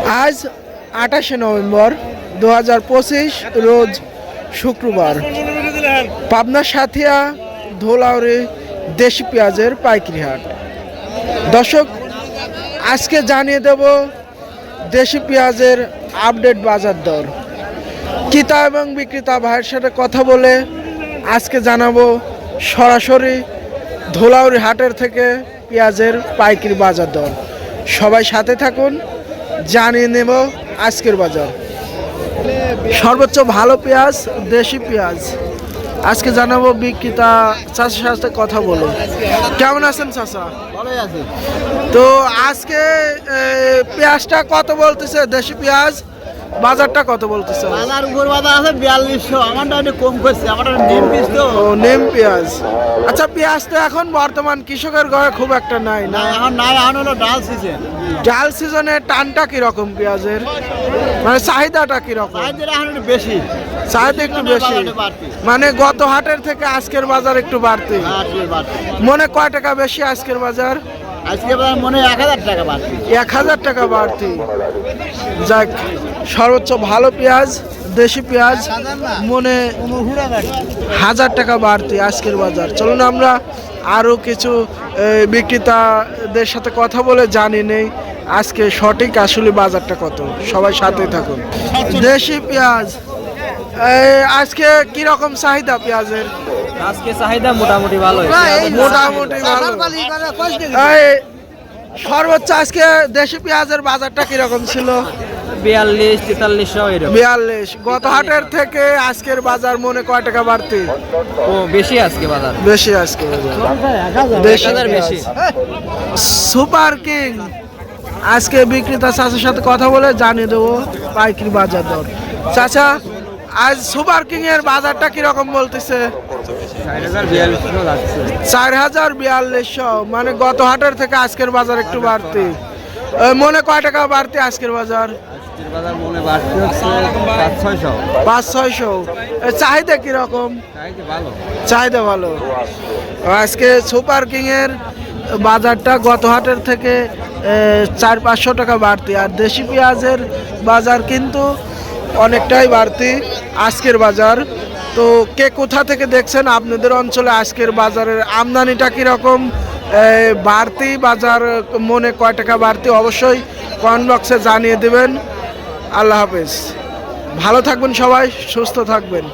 আজ 28 নভেম্বর 2025 রোজ শুক্রবার। পাবনা সাথিয়া ধোলাউড়ি দেশি পেঁয়াজের পাইকারি হাট। দর্শক, আজকে জানিয়ে দেব দেশি পেঁয়াজের আপডেট বাজার দর। ক্রেতা এবং বিক্রেতা ভাইয়ের সাথে কথা বলে আজকে জানাবো সরাসরি ধোলাউড়ি হাটের থেকে পেঁয়াজের পাইকারি বাজার দর। সবাই সাথে থাকুন, জানিয়ে নেব আজকের বাজার। সর্বোচ্চ ভালো পেঁয়াজ দেশি পেঁয়াজ আজকে জানাবো বিক্রেতা চাচার সাথে কথা বলে। কেমন আছেন চাচা? ভালোই আছে। তো আজকে পেঁয়াজটা কত বলতেছে? দেশি পেঁয়াজ বাজারটা কত বলতেছে? বাজার উপর বাজার আছে 4200। আমারটা একটু কম করছে, আমারটা নেম পিস তো। ও, নেম পেঁয়াজ। আচ্ছা, পেঁয়াজ তো এখন বর্তমান কৃষকের ঘরে খুব একটা নাই না? এখন নাই, এখন হলো ডাল সিজন। ডাল সিজনে টানটা কিরকম পেঁয়াজের, মানে চাহিদাটা কিরকম? চাহিদাটা এখন একটু বেশি, চাহিদা একটু বেশি, বাড়তি। মানে গত হাটের থেকে আজকের বাজার একটু বাড়তি। বাড়তি। মনে কয় টাকা বেশি আজকের বাজার? আজকে বাজার মনে হয় 1000 টাকা বাড়তি। 1000 টাকা বাড়তি। যাক, সর্বোচ্চ ভালো পেঁয়াজ দেশি পেঁয়াজ মনে 1000 টাকা বাড়তি আজকের বাজার। চলুন আমরা আরও কিছু বিক্রেতাদের সাথে কথা বলে জানি নেই আজকে সঠিক আসলে বাজারটা কত। সবাই সাথে থাকুন। দেশি পেঁয়াজ আজকে কি রকম চাহিদা পেঁয়াজের? আজকে চাহিদা মোটামুটি ভালো, মোটামুটি ভালো। সর্বোচ্চ আজকে দেশি পেঁয়াজের বাজারটা কিরকম ছিল? 42-4300 এরকম। 42। গত হাটের থেকে আজকের বাজার মনে কয় টাকা বাড়তি? ও বেশি আজকে বাজার, বেশি আজকে বাজার। 1000 বেশি। সুপার কিং আজকে বিক্রেতা চাচার সাথে কথা বলে জানিয়ে দেবো পাইকারি বাজার দর। চাচা, আজ সুপার কিং এর বাজারটা কিরকম বলতেছে? 4042, মানে গত হাটের থেকে আজকের বাজার একটু বাড়তি। মনে কয় টাকা বাড়তি আজকের বাজার? মনে বাড়তি হচ্ছে 500-600। 500-600। চাহিদা কিরকম? চাহিদা ভালো। আজকে সুপার কিং এর বাজারটা গত হাটের থেকে 400-500 টাকা বাড়তি। আর দেশি পেঁয়াজের বাজার কিন্তু অনেকটাই বাড়তি আজকের বাজার। তো কে কোথা থেকে দেখছেন, আপনাদের অঞ্চলে আজকের বাজারের আমদানিটা কীরকম, বাড়তি বাজার মনে কয় টাকা বাড়তি, অবশ্যই কমেন্ট বক্সে জানিয়ে দেবেন। আল্লাহ হাফেজ, ভালো থাকবেন সবাই, সুস্থ থাকবেন।